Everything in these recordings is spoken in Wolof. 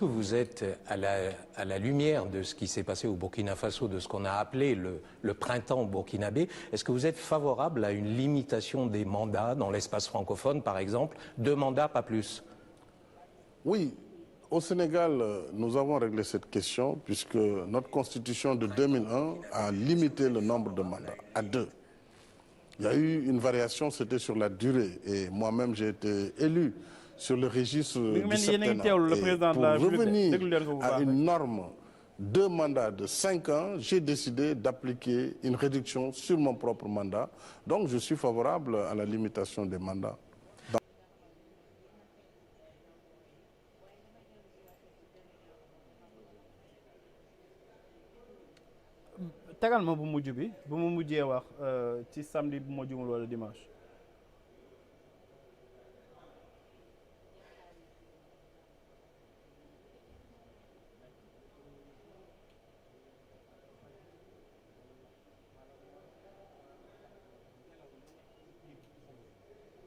Vous êtes à la lumière de ce qui s'est passé au Burkina Faso, de ce qu'on a appelé le printemps burkinabé. Est-ce que vous êtes favorable à une limitation des mandats dans l'espace francophone, par exemple, 2 mandats, pas plus? Oui, au Sénégal, nous avons réglé cette question puisque notre constitution de 2001 a limité le nombre de mandats à 2. Il y a eu une variation, c'était sur la durée. Et moi-même, j'ai été élu sur le registre du septennat. Et pour revenir à une norme, 2 mandats de 5 ans, j'ai décidé d'appliquer une réduction sur mon propre mandat. Donc, je suis favorable à la limitation des mandats. tegal ma bu mujj bi bu mu mujjee wax ci samedi bu ma jumul wala dimanche.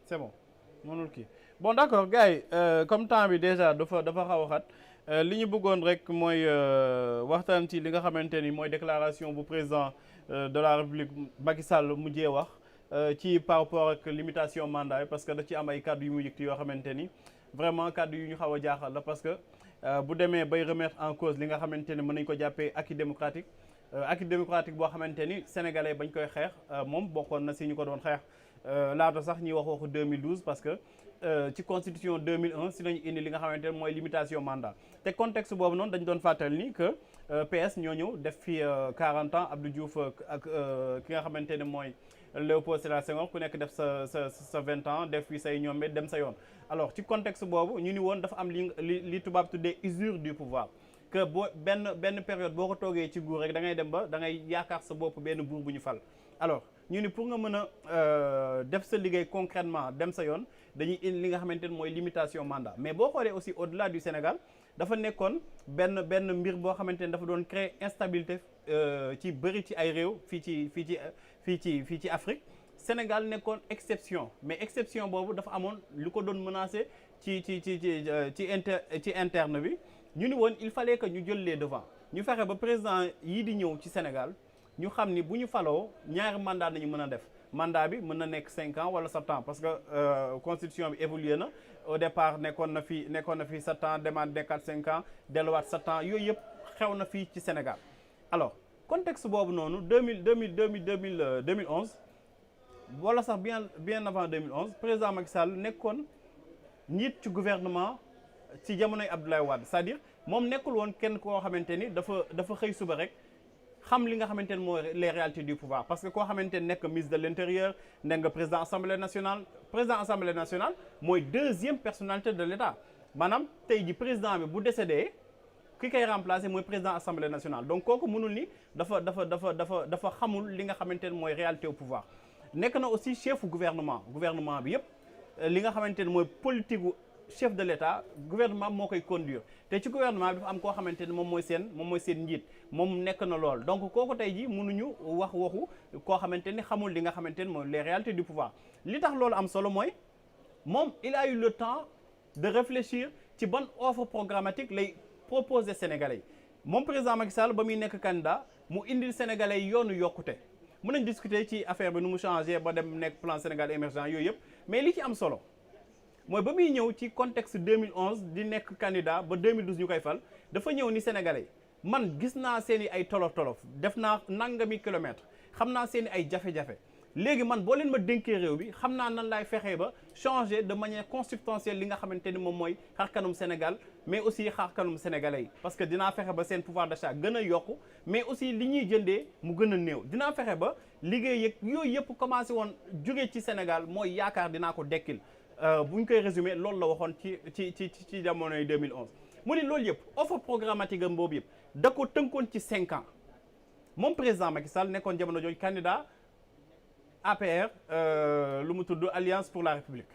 c'est bon mënul kii bon d'accord gars yi comme temps bi déjà dafa xaw a xat li ñu bëggoon rek mooy waxtaan ci li nga xamante ni mooy déclaration bu président de la République Macky Sall mujjee wax ci par rapport ak limitation mandat yi parce que da ci am ay kàddu yu mu yëkkati yoo xamante ni vraiment kàddu yu ñu xaw a jaaxal la parce que bu demee bay remettre en cause li nga xamante ni mën nañu ko jàppee acquis démocratique boo xamante ni sénégalais bañ koy xeex moom bokkoon na si ñu ko doon xeex laata sax ñuy wax waxu 2012 parce que ci constitution 2001 si lañu indi li nga xamante ne mooy limitation mandat te contexte boobu noonu dañu doon fàttali ni que PS ñoo ñëw def fi 40 ans Abdou Diouf ak ki nga xamante ne mooy Léopold Sédar Senghor ku nekk def sa 20 ans def fi say ñoombe dem sa yoon. alors ci contexte boobu ñu ni woon dafa am li tubaab tuddee usure du pouvoir que benn période boo ko toogee ci nguur rek da ngay dem ba da ngay yaakaar sa bopp benn buur bu ñu fal. alors ñu ni pour nga mën a def sa liggéey concrètement dem sa yoon dañuy indi li nga xamante ne mooy limitation mandat mais boo xoolee aussi au-delà du Sénégal dafa nekkoon benn mbir boo xamante ne dafa doon créer instabilité ci bëri ci ay réew fii ci Afrique. Sénégal nekkoon exception mais exception boobu dafa amoon lu ko doon menacé ci interne bi ñu ni woon il fallait que ñu jël les devants ñu fexe ba président yii di ñëw ci Sénégal ñu xam ni bu ñu faloo ñaari mandat nañu mën a def mandat bi mën na nekk 5 ans wala 7 ans parce que constitution bi évolué na au départ nekkoon na fi 7 ans demaat nekkaat 5 ans delluwaat 7 ans yooyu yëpp xew na fii ci Sénégal. alors contexte boobu noonu 2011 wala sax bien avant 2011 président Macky Sall nekkoon njiit ci gouvernement ci jamonoy Abdoulaye Wade c'est-à-dire moom nekkul woon kenn koo xamante ni dafa xëy suba rek xam li nga xamante ne mooy les réalités du pouvoir parce que koo xamante ne nekk ministre de l'intérieur nekk nga président assemblée nationale mooy 2e personnalité de l'État maanaam tey ji président bi bu décédé ki koy remplacer mooy président assemblée nationale donc kooku mënul ni dafa xamul li nga xamante ne mooy réalité au pouvoir. nekk na aussi chef gouvernement bi yëpp li nga xamante ne mooy politique gu chef de l'État gouvernement moo koy conduire te ci gouvernement bi dafa am koo xamante ne moom mooy seen njiit moom nekk na lool donc kooku tey ji mënuñu wax waxu koo xamante ni xamul li nga xamante ne mooy les réalités du pouvoir li tax loolu am solo mooy moom il a eu le temps de réfléchir ci ban offre programmatique lay proposer Sénégalais yi moom président Macky Sall ba muy nekk candidat mu indil Sénégalais yi yoonu yokkute mën nañ discuter ci affaire bi nu mu changé ba dem nekk plan Sénégal émergent yooyu yëpp mais li ci am solo mooy ba muy ñëw ci contexte 2011 di nekk candidat ba 2012 ñu koy fal dafa ñëw ni Sénégalais man gis naa seen i ay tolof def naa nangami kilomètres xam naa seen i ay jafe-jafe léegi man boo leen ma dénkee réew bi xam naa nan laay fexee ba changer de manière consubstantielle li nga xamante ni moom mooy xarkanum Sénégal mais aussi xarkanum sénégalais yi parce que dinaa fexe ba seen pouvoir d'achat gën a yokku mais aussi li ñuy jëndee mu gën a néew dinaa fexe ba liggéey yëg yooyu yëpp commencé woon jóge ci Sénégal mooy yaakaar dinaa ko dekkil bu ñu koy résumer loolu la waxoon ci jamonoy 2011 mu ni loolu yëpp offre programmatique am boobu yëpp da ko tënkoon ci 5 ans moom président Macky Sall nekkoon jamono jooju candidat APR lu mu tudd Alliance pour la République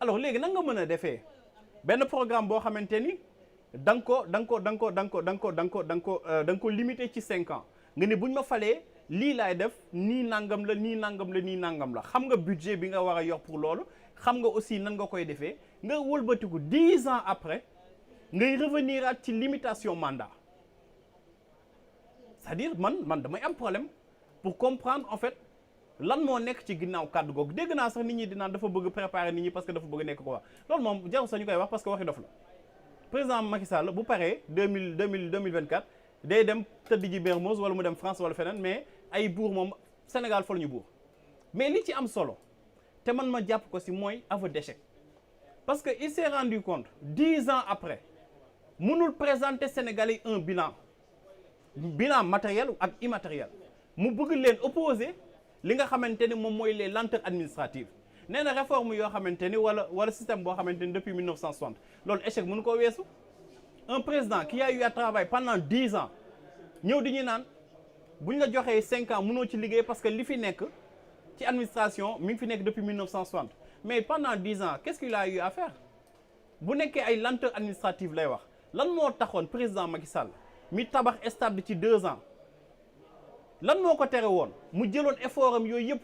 alors léegi nan nga mën a defee benn programme boo xamante ni da nga ko limité ci 5 ans nga ni buñ ma falee lii laay def nii nangam la nii nangam la nii nangam la xam nga budget bi nga war a yor pour loolu xam nga aussi nan nga koy defee nga wëlbatiku 10 ans après ngay revenir at ci limitation mandat c'est-à-dire man damay am problème pour comprendre en fait lan moo nekk ci ginnaaw kàddu googu dégg naa sax nit ñi di naan dafa bëgg préparer nit ñi parce que dafa bëgg nekk ko wax loolu moom jarul sax ñu koy wax parce que waxi dof la président Macky Sall bu paree 2024 day dem tëdd ji Mermoz wala mu dem France wala feneen mais ay buur moom Sénégal fa la ñu buur mais li ci am solo te man ma jàpp ko si mooy aveu d'échec parce que il s'est rendu compte 10 ans après mënul présenter Sénégalais un bilan matériel ak immatériel mu bëgg leen opposer li nga xamante ni moom mooy les lenteurs administratives nee na réforme yoo xamante ni wala système boo xamante ni depuis 1960 loolu échec mënu ko weesu un président qui a eu à travailler pendant 10 ans ñëw di ñu naan bu ñu la joxee 5 ans mënoo ci liggéey parce que li fi nekk ci administration mi ngi fi nekk depuis 1960 mais pendant 10 ans qu'est-ce qu'il a eu à faire bu nekkee ay lenteurs administratives lay wax lan moo taxoon président Macky Sall mi tabax stade ci 2 ans lan moo ko tere woon mu jëloon effort am yooyu yëpp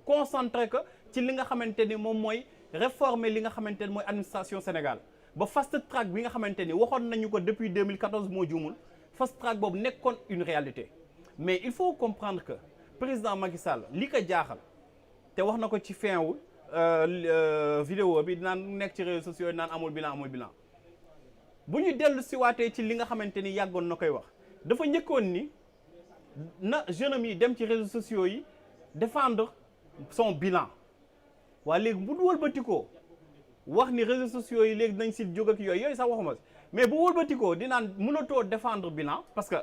concentré ko ci li nga xamante ni moom mooy réformer li nga xamante ni mooy administration Sénégal ba fast track bi nga xamante ni waxoon nañu ko depuis 2014 moo juumul fast track boobu nekkoon une réalité mais il faut comprendre que président Macky Sall li ko jaaxal te wax na ko ci fin wu vidéo bi naan nekk ci réseaux sociaux yi naan amul bilan bu ñu dellu si waatee ci li nga xamante ni yàggoon na koy wax dafa njëkkoon ni na jeune am yi dem ci réseaux sociaux yi défendre son bilan waa léegi bu wëlbatikoo wax ni réseaux sociaux yi léegi nañ si jóg ak yooyu sax waxuma mais bu wëlbatikoo di naan mënatoo défendre bilan parce que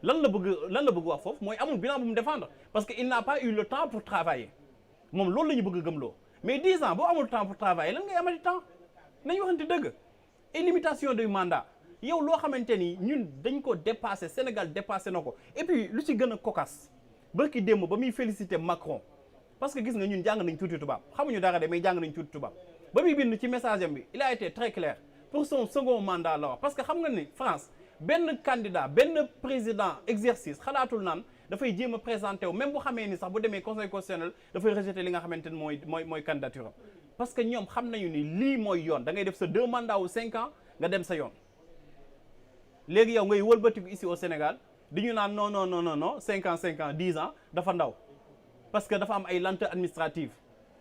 lan la bëgg wax foofu mooy amul bilan bu mu défendre parce que il n'a pas eu le temps pour travailler moom loolu la ñu bëgg gëmloo mais 10 ans boo amul temps pour travailler lan ngay amati temps nañ waxante dëgg et limitation du mandat yow loo xamante ni ñun dañ ko dépassé Sénégal dépassé na ko et puis lu ci gën a cocasse barki démb ba muy féliciter Macron parce que gis nga ñun jàng nañ tuuti tubaab xamuñu dara de mais jàng nañ tuuti tubaab ba muy bind ci message am bi il a été très clair pour son second mandat la wax parce que xam nga ni France benn candidat benn président exercice xalaatul naan dafay jéem a présenté wu même bu xamee ni sax bu demee conseil constitutionnel dafay rejeter li nga xamante ni mooy candidature am parce que ñoom xam nañu ni lii mooy yoon da ngay def sa 2 mandats wu 5 ans nga dem sa yoon léegi yow ngay wëlbatiku ici au Sénégal di ñu naan non 5 ans 10 ans dafa ndaw parce que dafa am ay lenteurs administratives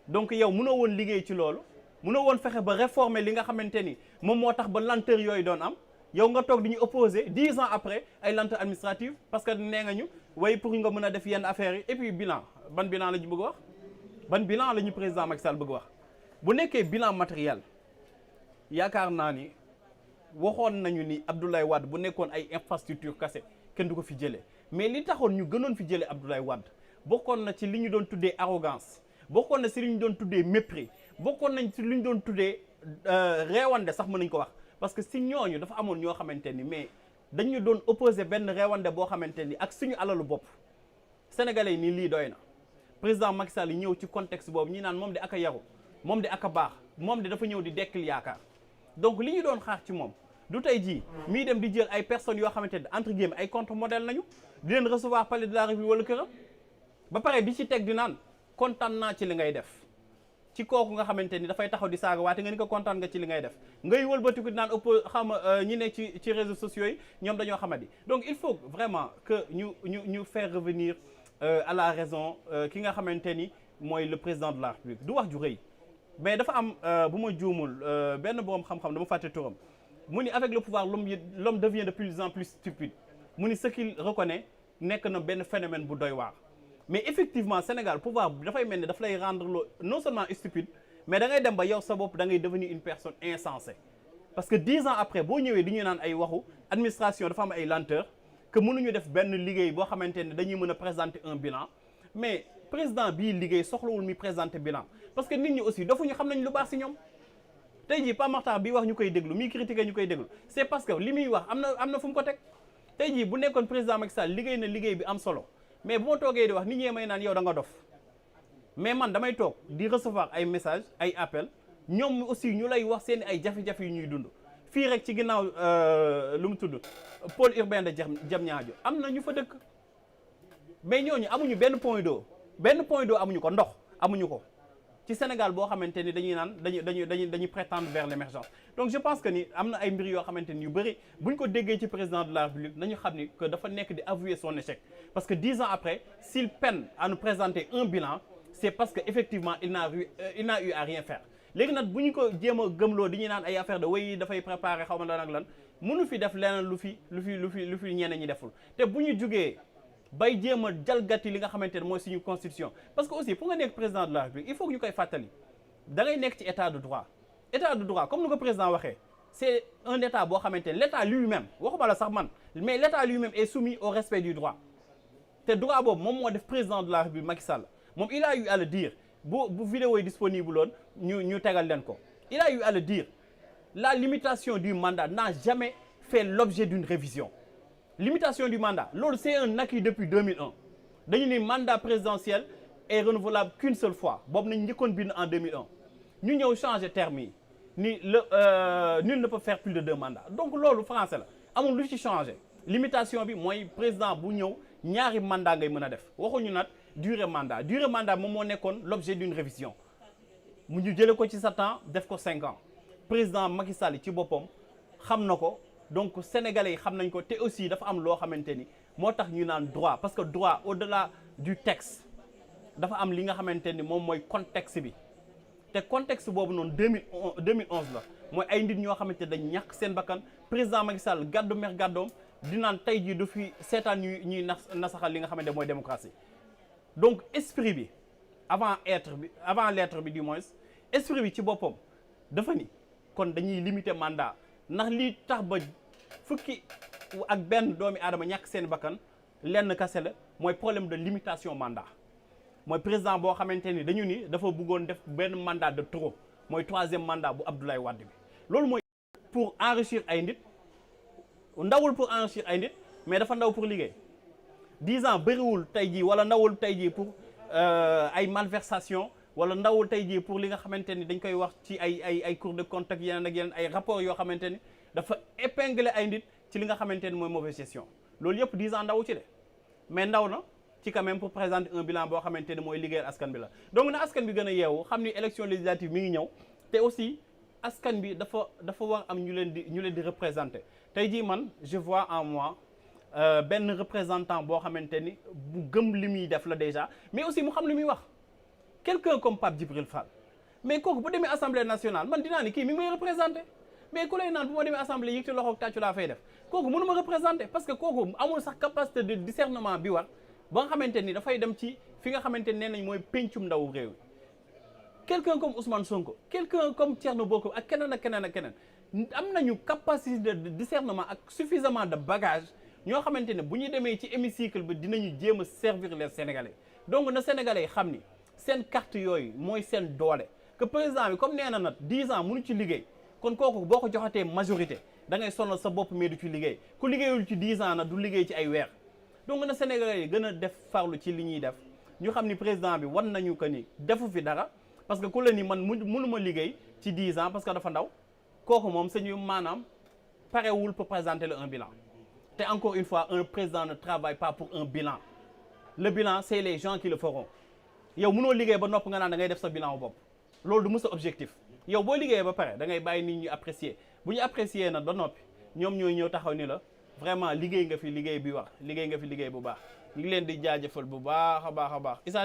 donc yow mënoo woon liggéey ci loolu mënoo woon fexe ba réformer li nga xamante ni moom moo tax ba lenteur yooyu doon am yow nga toog di ñu opposer 10 ans après ay lenteurs administratives parce que nee nga ñu way pour nga mën a def yenn affaires yi et puis bilan ban bilan la ñu bëgg wax ban bilan la ñu président Macky Sall bëgg wax bu nekkee bilan matériel yaakaar naa ni waxoon nañu ni Abdoulaye Wade bu nekkoon ay infrastructure kase kenn du ko fi jëlee mais li taxoon ñu gënoon fi jëlee Abdoulaye Wade bokkoon na ci li ñu doon tuddee arrogance bokkoon na ci li ñu doon tuddee mépris bokkoon nañ ci li ñu doon tuddee réewande sax mën nañ ko wax parce que si ñooñu dafa amoon ñoo xamante ni mais dañu doon opposé benn réewande boo xamante ni ak suñu alalu bopp sénégalais yi nii lii doy na président Macky Sall yi ñëw ci contexte boobu ñi naan moom de ak a yaru moom de ak a baax moom de dafa ñëw di dekkil yaakaar donc li ñu doon xaar ci moom du tey jii mii dem di jël ay personnes yoo xamante ne entre guillemets ay contre modèle nañu di leen recevoir palais de la République wala këram ba pare di ci teg di naan kontaan naa ci li ngay def ci kooku nga xamante ni dafay taxaw di saaga waate nga ni ko kontaan nga ci li ngay def ngay wëlbatiku di naan ñi ne ci réseaux sociaux yi ñoom dañoo xamadi donc il faut vraiment que ñu faire revenir à la raison ki nga xamante ni mooy le président de la République du wax ju rëy mais dafa am bu ma juumul benn borom xam-xam dama fàtte turam mu ni avec le pouvoir l'homme devient de plus en plus stupide mu ni ce qu'il reconnaît nekk na benn phénomène bu doy waar mais effectivement Sénégal pouvoir bi dafay mel ni daf lay rendre non seulement stupide mais da ngay dem ba yow sa bopp da ngay devenir une personne insensée parce que 10 ans après boo ñëwee di ñu naan ay waxu administration dafa am ay lenteur que mënuñu def benn liggéey boo xamante ne dañuy mën a présenter un bilan mais président bii liggéey soxlawul mi présenter bilan parce que nit ñi aussi dafa ñu xam nañ lu baax ci ñoom tey jii Pape Makhtar bi wax ñu koy déglu mi critiqué ñu koy déglu c'est parce que li muy wax am na fu mu ko teg tey jii bu nekkoon président Macky Sall liggéey na liggéey bi am solo mais bu ma toogee di wax nit ñee may naan yow da nga dof mais man damay toog di recevoir ay messages ay appels ñoom aussi ñu lay wax seen ay jafe-jafe yu ñuy dund fii rek ci ginnaaw lu mu tudd pôle urbain de Diamniadio am na ñu fa dëkk mais ñooñu amuñu benn point d'eau amuñu ko ndox amuñu ko ci Sénégal boo xamante ni dañuy naan dañuy prétendre vers l'émergence. Donc je pense que ni am na ay mbir yoo xamante ni yu bëri bu ñu ko déggee ci président de la République nañu xam ni que dafa nekk di avouer son échec parce que 10 ans après s'il peine à nous présenter un bilan c'est parce que effectivement il n'a eu à rien faire. léegi nag bu ñu ko jéem a gëmloo di ñuy naan ay affaire de way dafay préparer xaw ma lan ak lan mënu fi def leneen lu fi ñeneen ñi deful te bu ñu jugee bay jéem a jalgati li nga xamante ne mooy suñu constitution parce que aussi pour nga nekk président de la République il faut que ñu koy fàttali da ngay nekk ci état de droit comme ni ko président waxee c'est un état boo xamante ne l'état lui-même waxuma la sax man mais l'état lui-même est soumis au respect du droit te droit boobu moom moo def président de la République Macky Sall moom il a eu à le dire bu vidéo yi disponible woon ñu tegal leen ko il a eu à le dire la limitation du mandat n'a jamais fait l'objet d'une révision. Limitation du mandat loolu c'est un acquis depuis 2001 dañu ni mandat présidentiel est renouvelable qu'une seule fois boobu nañ njëkkoon bind en 2001 ñu ñëw changer terme yi ni nul ne peut faire plus de 2 mandats donc loolu français la amul lu ci changer limitation bi mooy président bu ñëw ñaari mandat ngay mën a def waxuñu nag durée mandat moom moo nekkoon l'objet d'une révision mu ñu jële ko ci 7 ans def ko 5 ans président Macky Sall ci boppam xam na ko. Donc sénégalais yi xam nañ ko te aussi dafa am loo xamante ni moo tax ñu naan droit parce que droit au-delà du texte dafa am li nga xamante ni moom mooy contexte bi te contexte boobu noonu 2011 la mooy ay nit ñoo xamante dañ ñàkk seen bakkan président Macky Sall gàddu mer gàddoom di naan tey jii du fi seetaan ñuy nasaxal li nga xamante mooy démocratie donc esprit bi avant lettre bi du moins esprit bi ci boppam dafa ni kon dañuy limiter mandat ndax lii tax ba fukki ak benn doomi aadama ñàkk seen bakkan lenn kase la mooy problème de limitation mandat mooy président boo xamante ni dañu ni dafa bëggoon def benn mandat de trop mooy 3e mandat bu Abdoulaye Wade bi loolu mooy pour enrichir ay nit ndawul pour enrichir ay nit mais dafa ndaw pour liggéey 10 ans bëriwul tey jii wala ndawul tey jii pour ay malversation wala ndawul tey jii pour li nga xamante ni dañ koy wax ci ay cours de compte ak yeneen ak yeneen ay rapports yoo xamante ni dafa épingler ay nit ci li nga xamante ni mooy mauvaise gestion loolu yëpp 10 ans ndaw ci de mais ndaw na ci quand même pour présenter un bilan boo xamante ni mooy liggéeyal askan bi la donc na askan bi gën a yeewu xam ni élection législative mi ngi ñëw te aussi askan bi dafa war am ñu leen di représenter tey jii man je vois en moi benn représentant boo xamante ni bu gëm li muy def la déjà mais aussi mu xam li muy wax quelqu'un comme Pape Djibril Fall mais kooku bu demee assemblée nationale man dinaa ni kii mi ngi may représenter mais ku lay naan bu ma demee assemblée yëg te loxo tàccu laa fay def kooku mënu ma représenter parce que kooku amul sax capacité de discernement bi war ba nga xamante ni dafay dem ci fi nga xamante ni nee nañ mooy pencum ndaw réew mi quelqu'un comme Ousmane Sonko quelqu'un comme Thierno Bocoum ak keneen ak keneen ak keneen am nañu capacité de discernement ak suffisamment de bagage ñoo xamante ne bu ñu demee ci hémicycle bi dinañu jéem a servir les Sénégalais donc na Sénégalais yi xam ni seen carte yooyu mooy seen doole que président bi comme nee na nag 10 ans mënu ci liggéey kon kooku boo ko joxatee majorité da ngay sonal sa bopp mais du ci liggéey ku liggéeyul ci 10 ans nag du liggéey ci ay weer donc na Sénégalais yi gën a def farlu ci li ñuy def ñu xam ni président bi wan nañu que ni defu fi dara parce que ku la ni man mënuma liggéey ci 10 ans parce que dafa ndaw kooku moom sañu maanaam parewul pour présenter un bilan te encore une fois un président ne travaille pas pour un bilan le bilan c'est les gens qui le feront yow mënoo liggéey ba nopp nga naan da ngay def sa bilan bopp loolu du mës a objectif yow boo liggéeyee ba pare da ngay bàyyi nit ñi apprécier bu ñu apprécier nag ba noppi ñoom ñooy ñëw taxaw ni la vraiment liggéey nga fi liggéey bi wax liggéey nga fi liggéey bu baax ñu ngi leen di jaajëfal bu baax a baax a baax Issa